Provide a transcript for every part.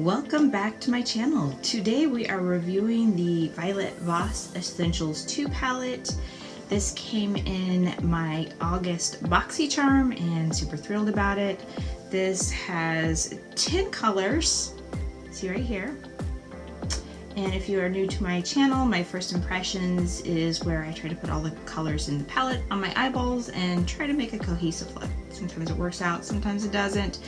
Welcome back to my channel. Today we are reviewing the Violet Voss Essentials 2 palette. This came in my August BoxyCharm and super thrilled about it. This has 10 colors, see right here. And if you are new to my channel, my first impressions is where I try to put all the colors in the palette on my eyeballs and try to make a cohesive look. Sometimes it works out, sometimes it doesn't.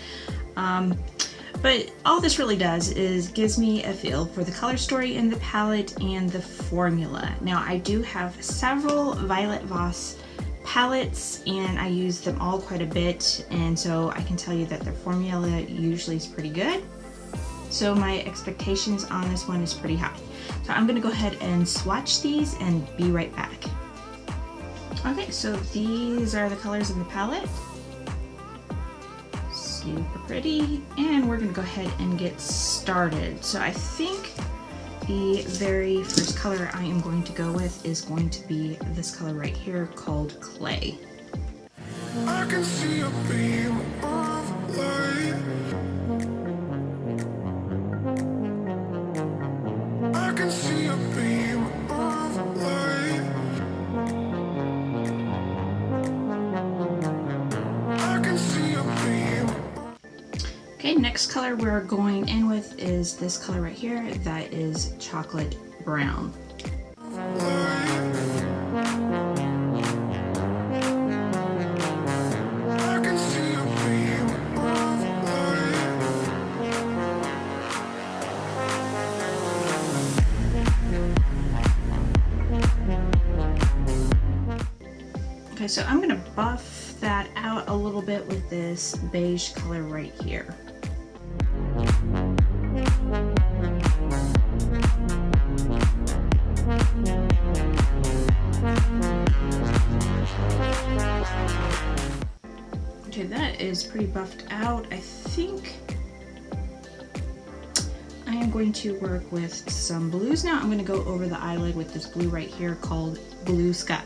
But all this really does is gives me a feel for the color story in the palette and the formula. Now I do have several Violet Voss palettes and I use them all quite a bit, and so I can tell you that their formula usually is pretty good. So my expectations on this one is pretty high. So I'm gonna go ahead and swatch these and be right back. Okay, so these are the colors in the palette. Super pretty, and we're gonna go ahead and get started. So I think the very first color I am going to go with is going to be this color right here called Clay. I can see a beam of light. I can see a beam of light. I can see a beam. Okay, next color we're going in with is this color right here. That is chocolate brown. Okay, so I'm gonna buff that out a little bit with this beige color right here. Okay, that is pretty buffed out. I think I am going to work with some blues now. I'm going to go over the eyelid with this blue right here called Blue Sky.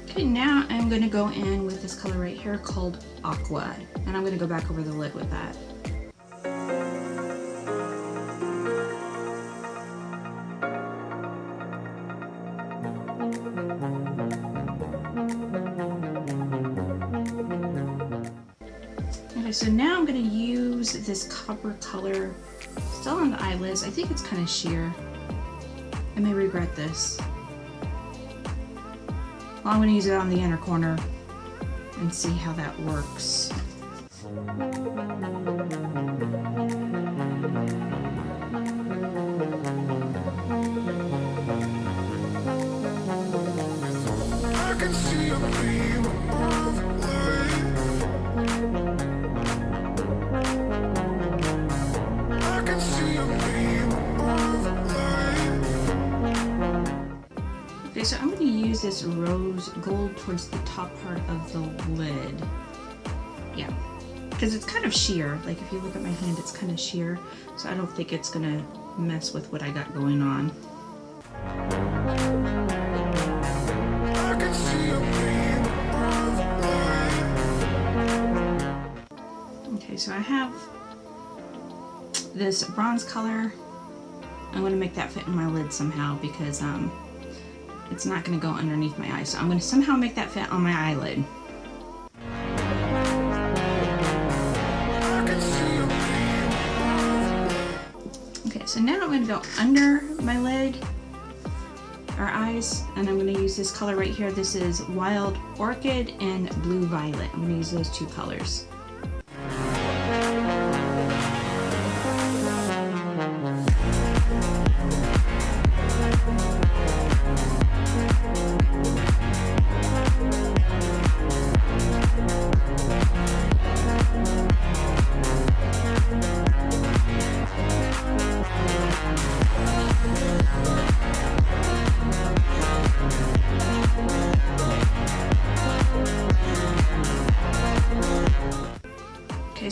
Okay, now I'm going to go in with this color right here called Aqua, and I'm going to go back over the lid with that. Okay, so now I'm going to use this copper color still on the eyelids. I think it's kind of sheer. I may regret this. Well, I'm going to use it on the inner corner and see how that works. I can see a beam of light. I can see a beam of light. Okay, so I'm going to use this rose gold towards the top part of the lid. Yeah, because it's kind of sheer. Like if you look at my hand, it's kind of sheer. So I don't think it's going to mess with what I got going on. I can see a beam of light. Okay, so I have this bronze color. I'm going to make that fit in my lid somehow because it's not going to go underneath my eye, so I'm going to somehow make that fit on my eyelid. Okay, so now I'm going to go under my lid, or eyes, and I'm going to use this color right here. This is Wild Orchid and Blue Violet. I'm going to use those two colors.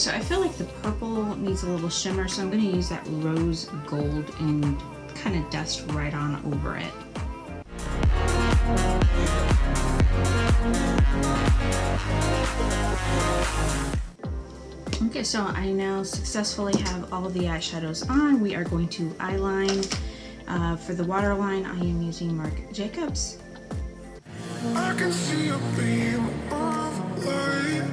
So I feel like the purple needs a little shimmer, so I'm going to use that rose gold and kind of dust right on over it. Okay, so I now successfully have all of the eyeshadows on. We are going to eyeline. For the waterline, I am using Marc Jacobs. I can see a beam of light.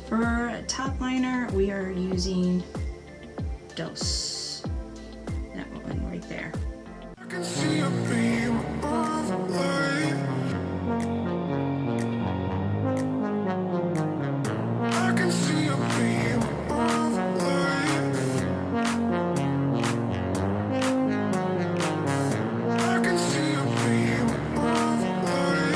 For top liner, we are using Dose. That one right there. I can see a beam of light. I can see a beam of light. I can see a beam of light.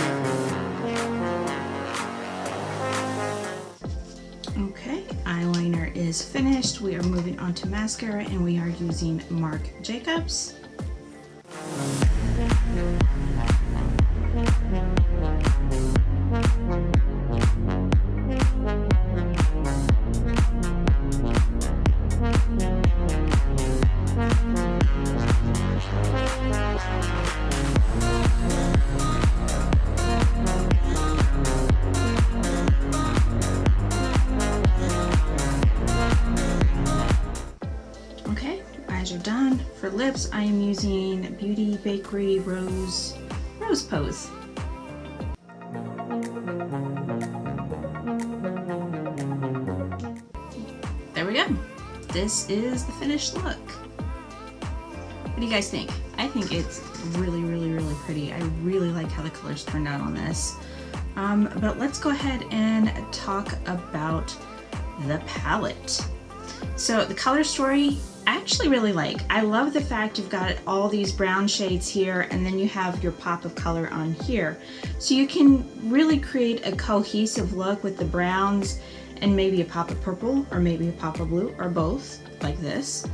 Okay, eyeliner is finished. We are moving on to mascara, and we are using Marc Jacobs. Eyes are done. For lips, I am using Beauty Bakery Rose Pose. There we go. This is the finished look. What do you guys think? I think it's really, really, really pretty. I really like how the colors turned out on this. But let's go ahead and talk about the palette. So the color story, I actually really like. I love the fact you've got all these brown shades here, and then you have your pop of color on here. So you can really create a cohesive look with the browns and maybe a pop of purple, or maybe a pop of blue, or both, like this.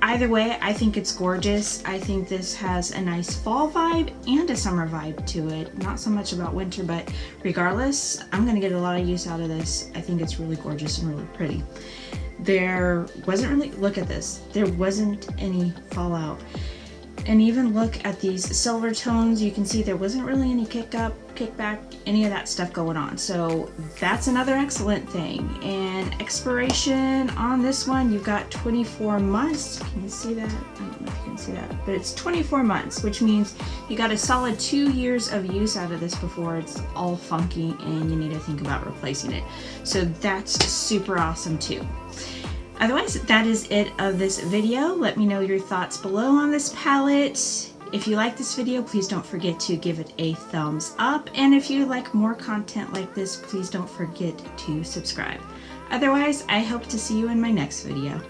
Either way, I think it's gorgeous. I think this has a nice fall vibe and a summer vibe to it. Not so much about winter, but regardless, I'm gonna get a lot of use out of this. I think it's really gorgeous and really pretty. There wasn't really, look at this, there wasn't any fallout. And even look at these silver tones, you can see there wasn't really any kick up, kick back, any of that stuff going on. So that's another excellent thing. And expiration on this one, you've got 24 months. Can you see that? I don't know if you can see that, but it's 24 months, which means you got a solid 2 years of use out of this before it's all funky and you need to think about replacing it. So that's super awesome too. Otherwise, that is it of this video. Let me know your thoughts below on this palette. If you like this video, please don't forget to give it a thumbs up. And if you like more content like this, please don't forget to subscribe. Otherwise, I hope to see you in my next video.